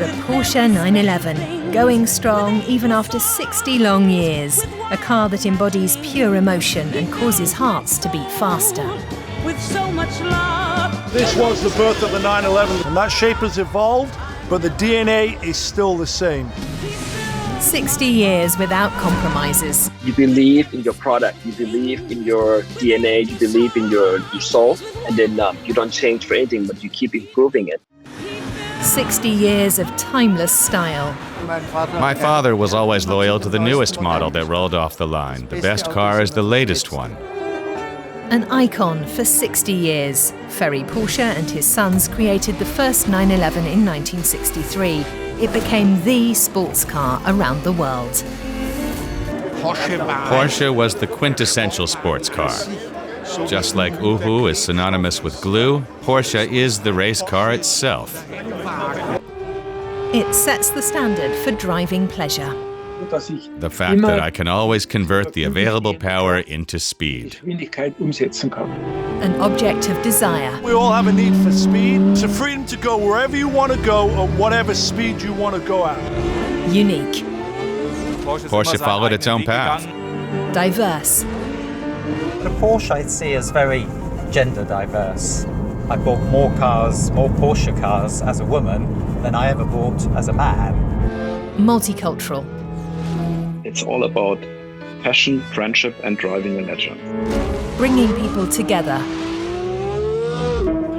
the Porsche 911, going strong even after 60 long years. A car that embodies pure emotion and causes hearts to beat faster. With so much love. This was the birth of the 911, and that shape has evolved, but the DNA is still the same. 60 years without compromises. You believe in your product, you believe in your DNA, you believe in your soul, and then you don't change for anything, but you keep improving it. 60 years of timeless style. My father was always loyal to the newest model that rolled off the line. The best car is the latest one. An icon for 60 years. Ferry Porsche and his sons created the first 911 in 1963. It became the sports car around the world. Porsche was the quintessential sports car. Just like Uhu is synonymous with glue, Porsche is the race car itself. It sets the standard for driving pleasure. The fact that I can always convert the available power into speed. An object of desire. We all have a need for speed. It's a freedom to go wherever you want to go at whatever speed you want to go at. Unique. Porsche followed its own path. Diverse. The Porsche I see as very gender diverse. I bought more Porsche cars as a woman than I ever bought as a man. Multicultural. It's all about passion, friendship, and driving a legend. Bringing people together.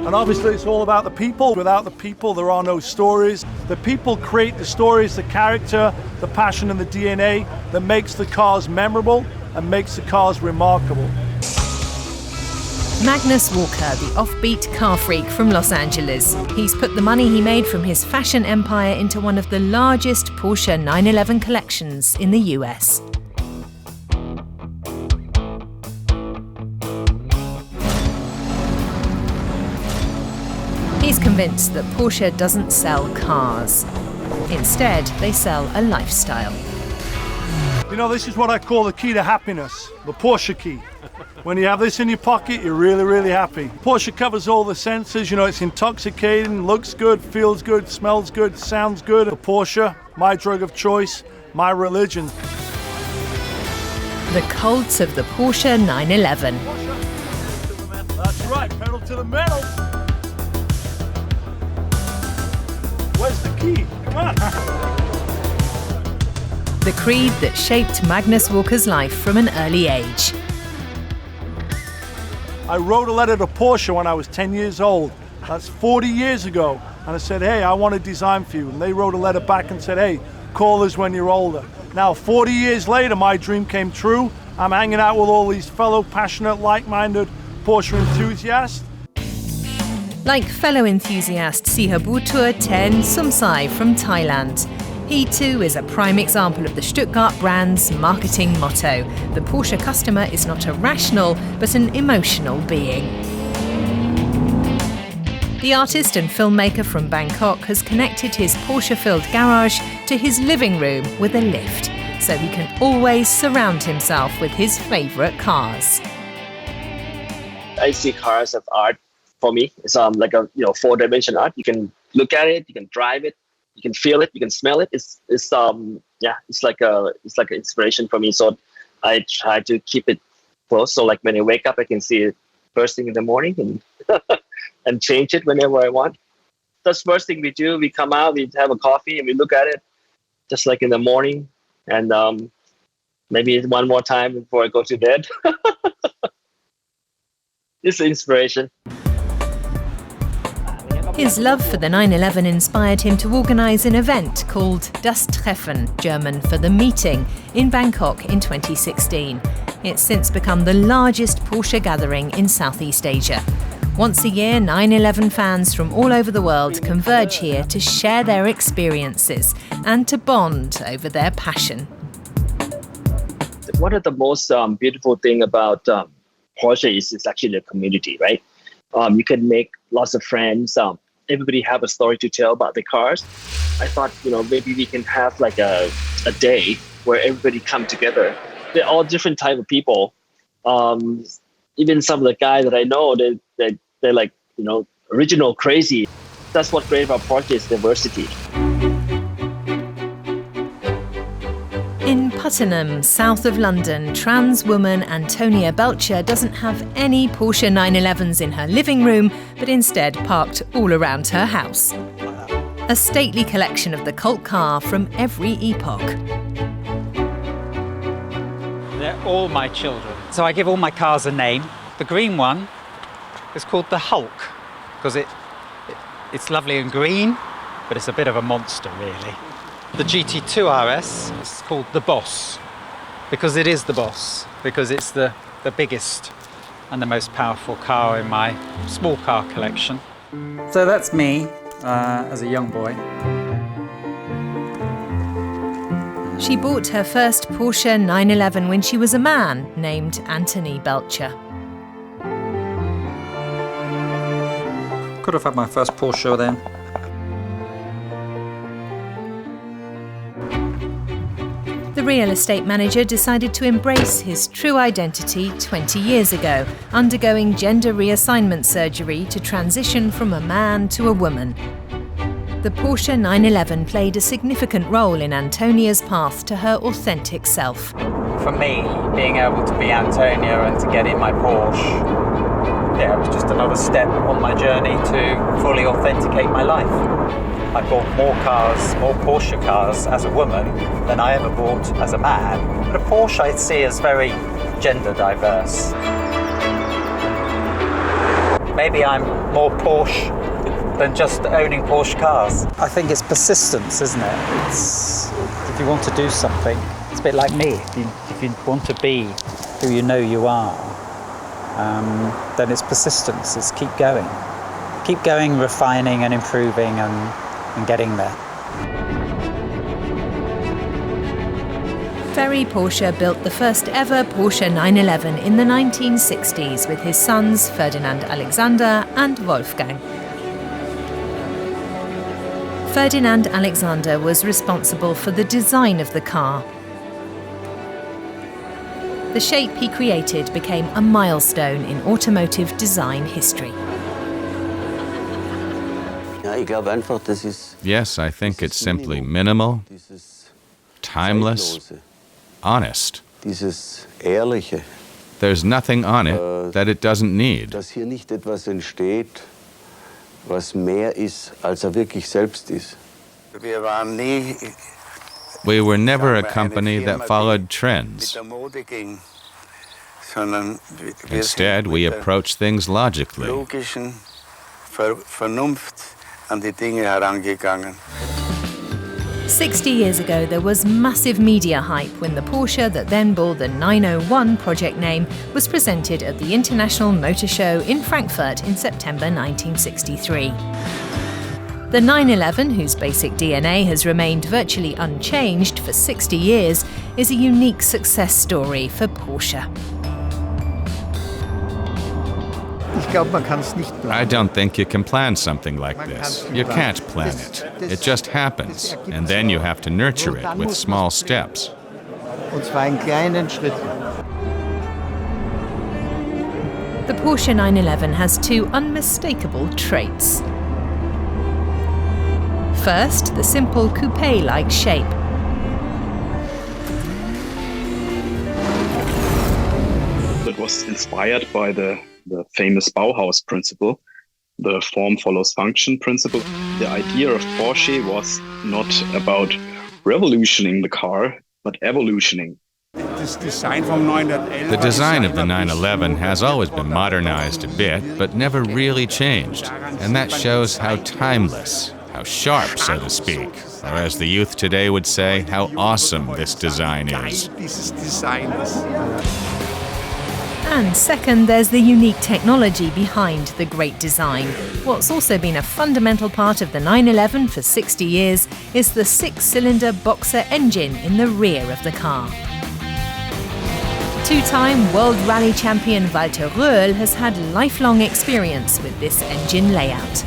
And obviously it's all about the people. Without the people, there are no stories. The people create the stories, the character, the passion and the DNA that makes the cars memorable and makes the cars remarkable. Magnus Walker, the offbeat car freak from Los Angeles. He's put the money he made from his fashion empire into one of the largest Porsche 911 collections in the US. He's convinced that Porsche doesn't sell cars. Instead, they sell a lifestyle. You know, this is what I call the key to happiness, the Porsche key. When you have this in your pocket, you're really, really happy. Porsche covers all the senses. You know, it's intoxicating, looks good, feels good, smells good, sounds good. The Porsche, my drug of choice, my religion. The cult of the Porsche 911. That's right, pedal to the metal. Where's the key? Come on. The creed that shaped Magnus Walker's life from an early age. I wrote a letter to Porsche when I was 10 years old. That's 40 years ago. And I said, hey, I want a design for you. And they wrote a letter back and said, hey, call us when you're older. Now, 40 years later, my dream came true. I'm hanging out with all these fellow passionate, like-minded Porsche enthusiasts. Like fellow enthusiast Sihabutur Ten Sumsai from Thailand. He too is a prime example of the Stuttgart brand's marketing motto. The Porsche customer is not a rational, but an emotional being. The artist and filmmaker from Bangkok has connected his Porsche-filled garage to his living room with a lift, so he can always surround himself with his favourite cars. I see cars as art. For me, it's like a 4-dimension art. You can look at it, you can drive it, you can feel it, you can smell it. It's like an inspiration for me. So I try to keep it close. So like when I wake up, I can see it first thing in the morning and and change it whenever I want. That's the first thing we do. We come out, we have a coffee, and we look at it, just like in the morning, and maybe one more time before I go to bed. It's inspiration. His love for the 911 inspired him to organise an event called Das Treffen, German for the meeting, in Bangkok in 2016. It's since become the largest Porsche gathering in Southeast Asia. Once a year, 911 fans from all over the world converge here to share their experiences and to bond over their passion. One of the most beautiful thing about Porsche is actually the community, right? You can make lots of friends. Everybody have a story to tell about the cars. I thought, maybe we can have like a day where everybody come together. They're all different type of people. Even some of the guys that I know, they're like, original crazy. That's what's great about Porsche is diversity. Puttenham, south of London, trans woman Antonia Belcher doesn't have any Porsche 911s in her living room, but instead parked all around her house. A stately collection of the cult car from every epoch. They're all my children. So I give all my cars a name. The green one is called the Hulk, because it's lovely and green, but it's a bit of a monster, really. The GT2 RS is called the Boss, because it is the boss, because it's the biggest and the most powerful car in my small car collection. So that's me as a young boy. She bought her first Porsche 911 when she was a man named Anthony Belcher. Could have had my first Porsche then. The real estate manager decided to embrace his true identity 20 years ago, undergoing gender reassignment surgery to transition from a man to a woman. The Porsche 911 played a significant role in Antonia's path to her authentic self. For me, being able to be Antonia and to get in my Porsche, it was just another step on my journey to fully authenticate my life. I bought more cars, more Porsche cars as a woman than I ever bought as a man. But a Porsche I see as very gender diverse. Maybe I'm more Porsche than just owning Porsche cars. I think it's persistence, isn't it? It's, if you want to do something, it's a bit like me. If you want to be who you know you are, then it's persistence, it's keep going. Keep going, refining and improving and getting there. Ferry Porsche built the first ever Porsche 911 in the 1960s with his sons Ferdinand Alexander and Wolfgang. Ferdinand Alexander was responsible for the design of the car. The shape he created became a milestone in automotive design history. Yes, I think it's simply minimal, timeless, honest. There's nothing on it that it doesn't need. We were never a company that followed trends. Instead, we approach things logically. 60 years ago, there was massive media hype when the Porsche that then bore the 901 project name was presented at the International Motor Show in Frankfurt in September 1963. The 911, whose basic DNA has remained virtually unchanged for 60 years, is a unique success story for Porsche. I don't think you can plan something like this. You can't plan it. It just happens, and then you have to nurture it with small steps. The Porsche 911 has two unmistakable traits. First, the simple coupe-like shape. That was inspired by the famous Bauhaus principle, the form follows function principle. The idea of Porsche was not about revolutioning the car, but evolutioning. The design of the 911 has always been modernized a bit, but never really changed. And that shows how timeless, how sharp, so to speak, or as the youth today would say, how awesome this design is. And second, there's the unique technology behind the great design. What's also been a fundamental part of the 911 for 60 years is the 6-cylinder Boxer engine in the rear of the car. Two-time World Rally champion Walter Röhrl has had lifelong experience with this engine layout.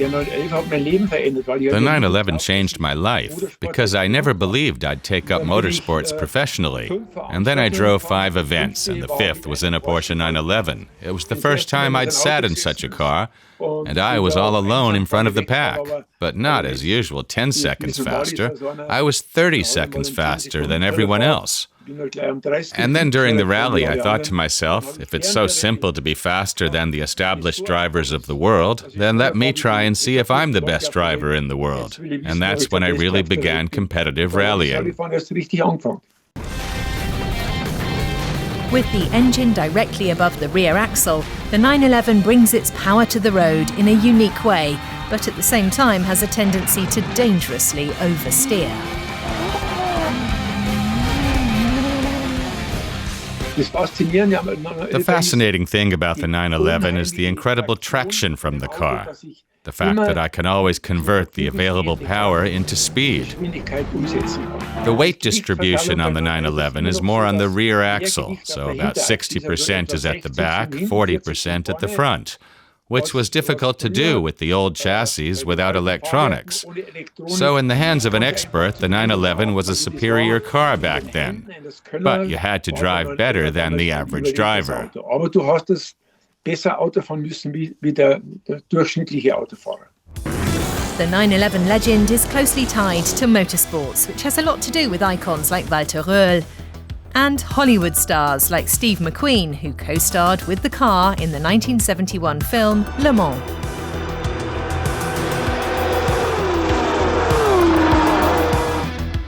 The 911 changed my life because I never believed I'd take up motorsports professionally. And then I drove 5 events, and the 5th was in a Porsche 911. It was the first time I'd sat in such a car, and I was all alone in front of the pack. But not, as usual, 10 seconds faster. I was 30 seconds faster than everyone else. And then during the rally, I thought to myself, if it's so simple to be faster than the established drivers of the world, then let me try and see if I'm the best driver in the world. And that's when I really began competitive rallying. With the engine directly above the rear axle, the 911 brings its power to the road in a unique way, but at the same time has a tendency to dangerously oversteer. The fascinating thing about the 911 is the incredible traction from the car. The fact that I can always convert the available power into speed. The weight distribution on the 911 is more on the rear axle, so about 60% is at the back, 40% at the front, which was difficult to do with the old chassis without electronics. So in the hands of an expert, the 911 was a superior car back then. But you had to drive better than the average driver. The 911 legend is closely tied to motorsports, which has a lot to do with icons like Walter Röhrl and Hollywood stars like Steve McQueen, who co-starred with the car in the 1971 film Le Mans.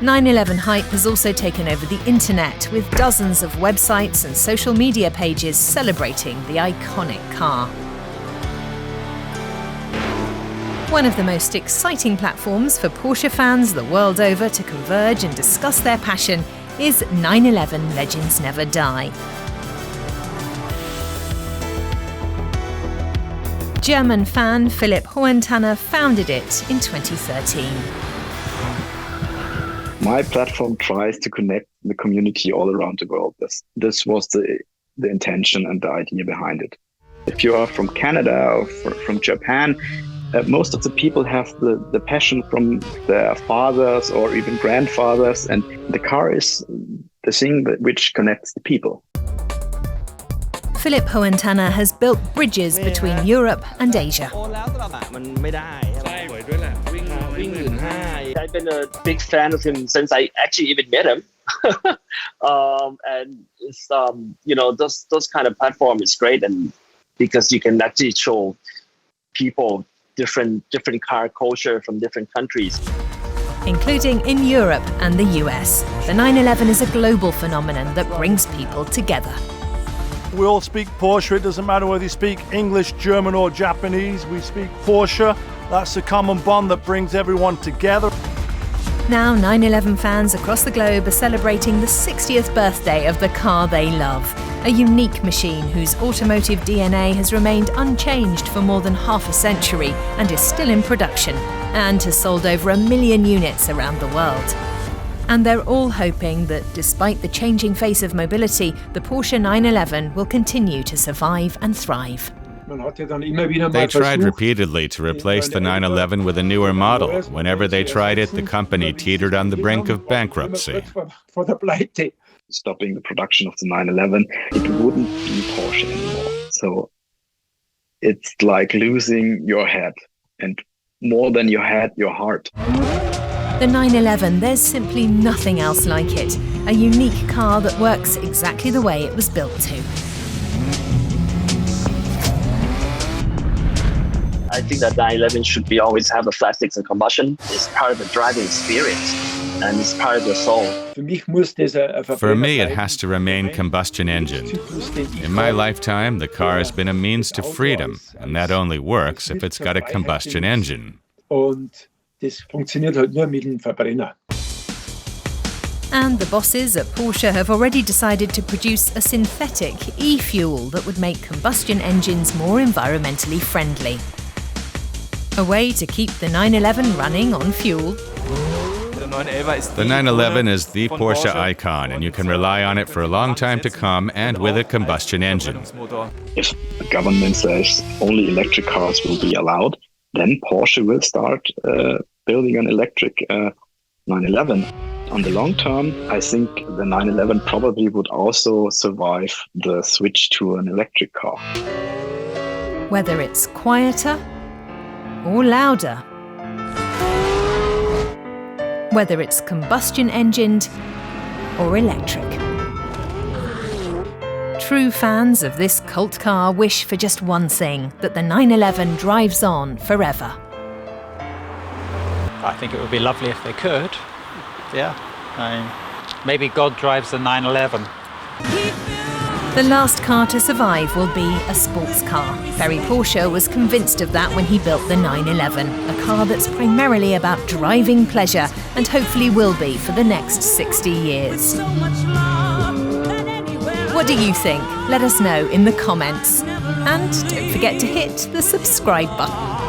.911 hype has also taken over the internet, with dozens of websites and social media pages celebrating the iconic car. One of the most exciting platforms for Porsche fans the world over to converge and discuss their passion is 911 Legends Never Die. German fan Philipp Hohenthaler founded it in 2013. My platform tries to connect the community all around the world. This was the intention and the idea behind it. If you are from Canada or from Japan, most of the people have the passion from their fathers or even grandfathers, and the car is the thing which connects the people. Philipp Hohenthaler has built bridges between Europe and Asia. I've been a big fan of him since I actually even met him. And it's, those kind of platform is great, and because you can actually show people different car culture from different countries. Including in Europe and the US, the 911 is a global phenomenon that brings people together. We all speak Porsche. It doesn't matter whether you speak English, German or Japanese. We speak Porsche. That's the common bond that brings everyone together. Now 911 fans across the globe are celebrating the 60th birthday of the car they love. A unique machine whose automotive DNA has remained unchanged for more than half a century and is still in production, and has sold over 1 million units around the world. And they're all hoping that despite the changing face of mobility, the Porsche 911 will continue to survive and thrive. They tried repeatedly to replace the 911 with a newer model. Whenever they tried it, the company teetered on the brink of bankruptcy. Stopping the production of the 911, it wouldn't be Porsche anymore. So it's like losing your head, and more than your head, your heart. The 911, there's simply nothing else like it. A unique car that works exactly the way it was built to. I think that 911 should always have a flat six and combustion. It's part of the driving experience, and it's part of the soul. For me, it has to remain combustion engine. In my lifetime, the car has been a means to freedom, and that only works if it's got a combustion engine. And the bosses at Porsche have already decided to produce a synthetic e-fuel that would make combustion engines more environmentally friendly. A way to keep the 911 running on fuel. The 911 is the Porsche icon, and you can rely on it for a long time to come, and with a combustion engine. If the government says only electric cars will be allowed, then Porsche will start building an electric 911. On the long term, I think the 911 probably would also survive the switch to an electric car. Whether it's quieter or louder, whether it's combustion engined or electric. True fans of this cult car wish for just one thing, that the 911 drives on forever. I think it would be lovely if they could. Yeah. Maybe God drives the 911. The last car to survive will be a sports car. Ferry Porsche was convinced of that when he built the 911, a car that's primarily about driving pleasure and hopefully will be for the next 60 years. What do you think? Let us know in the comments. And don't forget to hit the subscribe button.